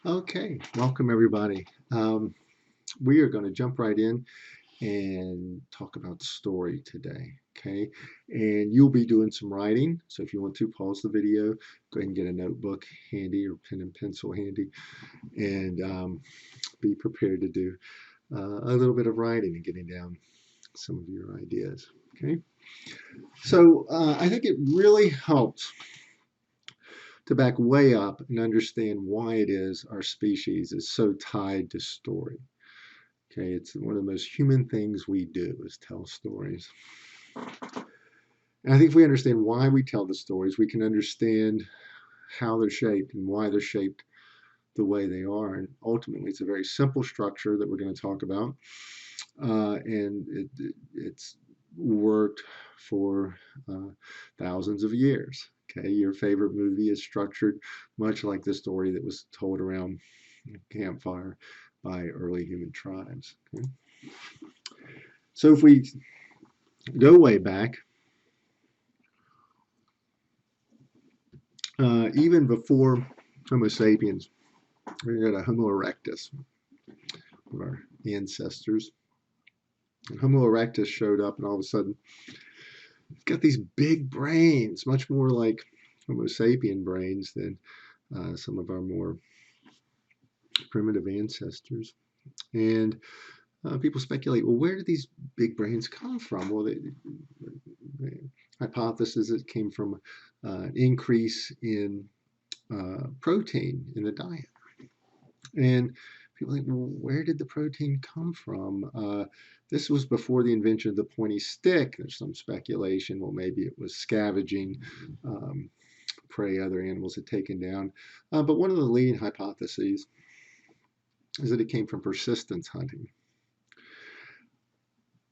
Okay, welcome everybody. We are going to jump right in and talk about story today. Okay, and you'll be doing some writing. So if you want to pause the video, go ahead and get a notebook handy or pen and pencil handy, and be prepared to do a little bit of writing and getting down some of your ideas. Okay, so I think it really helps to back way up and understand why it is our species is so tied to story. Okay, it's one of the most human things we do is tell stories. And I think if we understand why we tell the stories, we can understand how they're shaped and why they're shaped the way they are. And ultimately, it's a very simple structure that we're going to talk about. It's worked for thousands of years. Okay, your favorite movie is structured much like the story that was told around a campfire by early human tribes. Okay? So if we go way back, even before Homo sapiens, we got a Homo erectus, of our ancestors. And Homo erectus showed up, and all of a sudden, we've got these big brains, much more like Homo sapien brains than some of our more primitive ancestors. And people speculate, well, where did these big brains come from? Well, the hypothesis it came from an increase in protein in the diet. And people think, well, where did the protein come from? This was before the invention of the pointy stick. There's some speculation, well, maybe it was scavenging prey other animals had taken down. But one of the leading hypotheses is that it came from persistence hunting,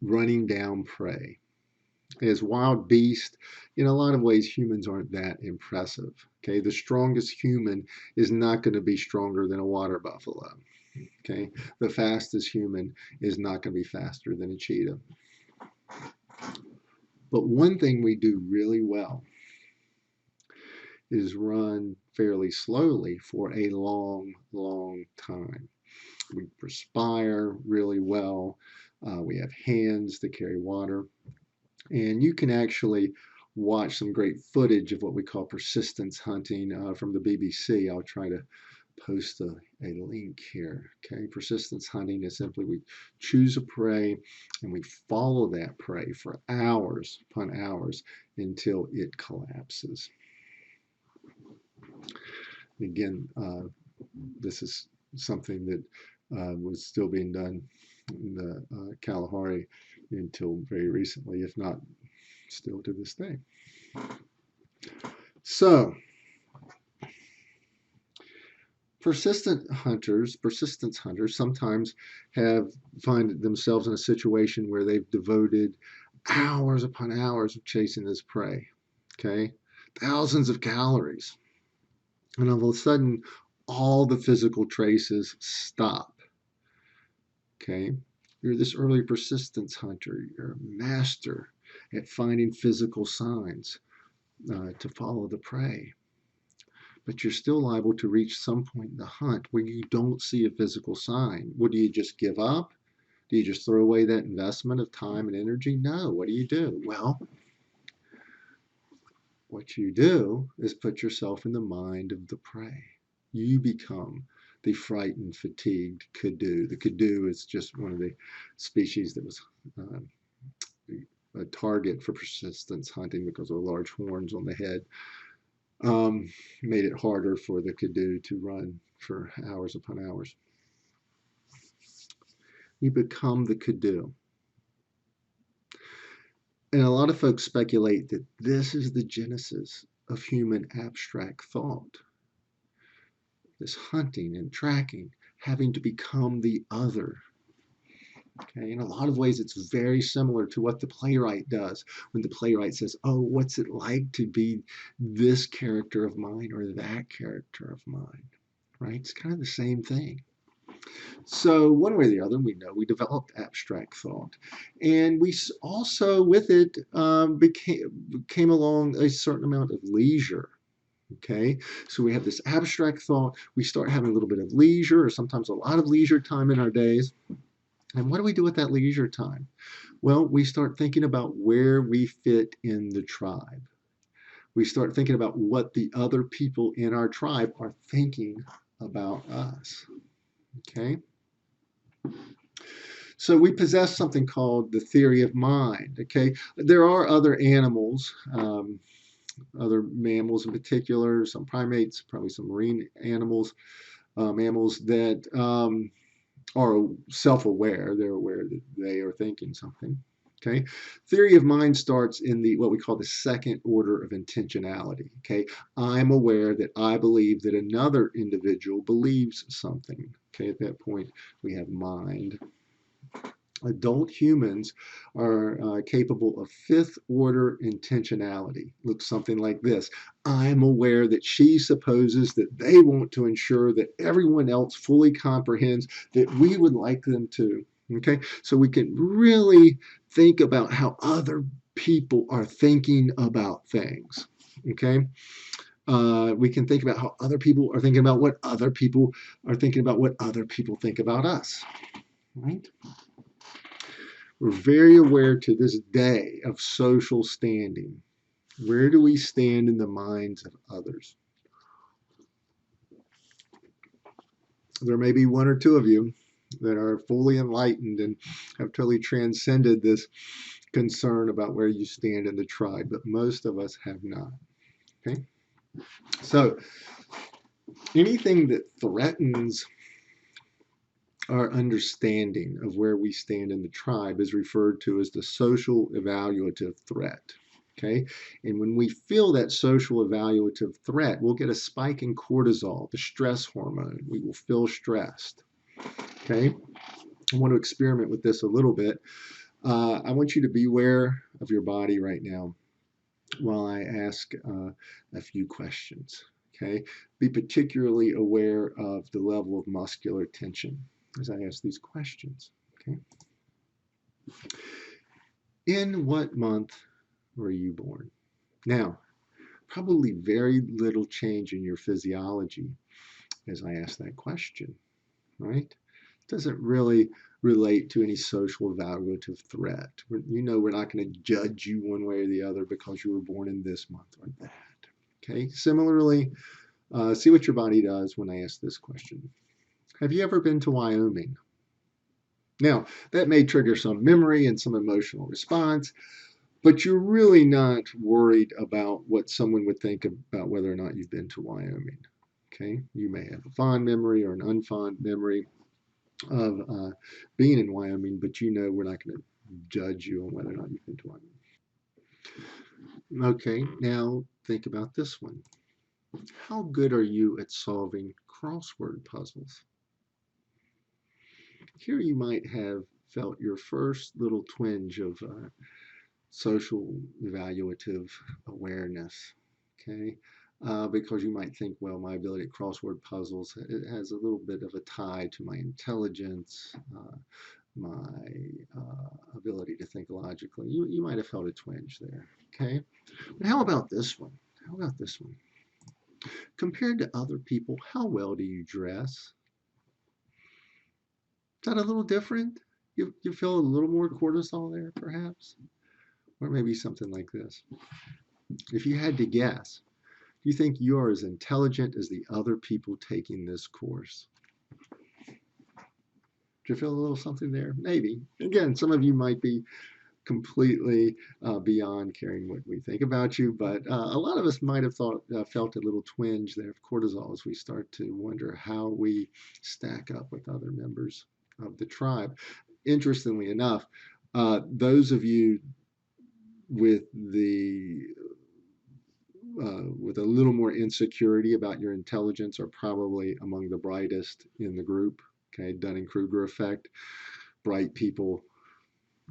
running down prey. As wild beasts, in a lot of ways, humans aren't that impressive. Okay, the strongest human is not going to be stronger than a water buffalo. Okay, the fastest human is not going to be faster than a cheetah. But one thing we do really well is run fairly slowly for a long, long time. We perspire really well. We have hands that carry water. And you can actually watch some great footage of what we call persistence hunting from the BBC. I'll try to post a link here. Okay, persistence hunting is simply we choose a prey and we follow that prey for hours upon hours until it collapses. Again, this is something that was still being done in the Kalahari until very recently, if not still to this day. So, persistence hunters sometimes find themselves in a situation where they've devoted hours upon hours of chasing this prey. Okay, thousands of calories, and all of a sudden, all the physical traces stop. Okay, you're this early persistence hunter. You're a master at finding physical signs to follow the prey. But you're still liable to reach some point in the hunt where you don't see a physical sign. What do you just give up? Do you just throw away that investment of time and energy? No. What do? Well, what you do is put yourself in the mind of the prey. You become the frightened, fatigued kudu. The kudu is just one of the species that was a target for persistence hunting because of the large horns on the head. Made it harder for the kudu to run for hours upon hours. You become the kudu. And a lot of folks speculate that this is the genesis of human abstract thought. This hunting and tracking, having to become the other. Okay, in a lot of ways, it's very similar to what the playwright does when the playwright says, oh, what's it like to be this character of mine or that character of mine, right? It's kind of the same thing. So one way or the other, we know we developed abstract thought. And we also, with it, came along a certain amount of leisure. Okay, so we have this abstract thought. We start having a little bit of leisure, or sometimes a lot of leisure time in our days. And what do we do with that leisure time? Well, we start thinking about where we fit in the tribe. We start thinking about what the other people in our tribe are thinking about us. Okay? So we possess something called the theory of mind. Okay? There are other animals, other mammals in particular, some primates, probably some marine animals, mammals that are self-aware. They're aware that they are thinking something. Okay, theory of mind starts in the what we call the second order of intentionality. Okay, I'm aware that I believe that another individual believes something. Okay, at that point we have mind. Adult humans are capable of fifth order intentionality. Looks something like this. I'm aware that she supposes that they want to ensure that everyone else fully comprehends that we would like them to. Okay, so we can really think about how other people are thinking about things. Okay, we can think about how other people are thinking about what other people are thinking about what other people think about us. Right? We're very aware to this day of social standing. Where do we stand in the minds of others? There may be one or two of you that are fully enlightened and have totally transcended this concern about where you stand in the tribe, but most of us have not. Okay? So, anything that threatens our understanding of where we stand in the tribe is referred to as the social evaluative threat. Okay, and when we feel that social evaluative threat, we'll get a spike in cortisol, the stress hormone. We will feel stressed. Okay, I want to experiment with this a little bit. I want you to be aware of your body right now while I ask a few questions. Okay, be particularly aware of the level of muscular tension as I ask these questions. Okay, in what month were you born? Now, probably very little change in your physiology as I ask that question, right? It doesn't really relate to any social evaluative threat. You know, we're not going to judge you one way or the other because you were born in this month or that. Okay, similarly, see what your body does when I ask this question. Have you ever been to Wyoming? Now, that may trigger some memory and some emotional response, but you're really not worried about what someone would think about whether or not you've been to Wyoming. Okay, you may have a fond memory or an unfond memory of being in Wyoming, but you know we're not going to judge you on whether or not you've been to Wyoming. Okay, now think about this one. How good are you at solving crossword puzzles? Here you might have felt your first little twinge of social evaluative awareness. Okay, because you might think, well, my ability at crossword puzzles it has a little bit of a tie to my intelligence, my ability to think logically. You might have felt a twinge there. Okay, but how about this one? How about this one? Compared to other people, how well do you dress? Is that a little different? You feel a little more cortisol there, perhaps? Or maybe something like this. If you had to guess, do you think you are as intelligent as the other people taking this course? Do you feel a little something there? Maybe. Again, some of you might be completely beyond caring what we think about you, but a lot of us might have felt a little twinge there of cortisol as we start to wonder how we stack up with other members of the tribe. Interestingly enough, those of you with with a little more insecurity about your intelligence are probably among the brightest in the group. Okay, Dunning-Kruger effect. Bright people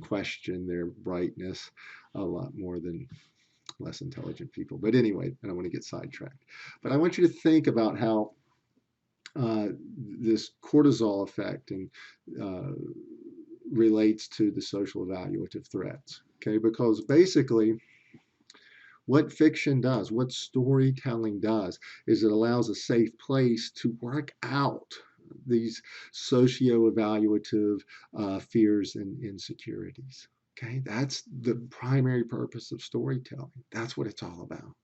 question their brightness a lot more than less intelligent people. But anyway, I don't want to get sidetracked. But I want you to think about how this cortisol effect and relates to the social evaluative threats. Okay, because basically What fiction does, what storytelling does, is it allows a safe place to work out these socio-evaluative fears and insecurities. Okay, that's the primary purpose of storytelling. That's what it's all about.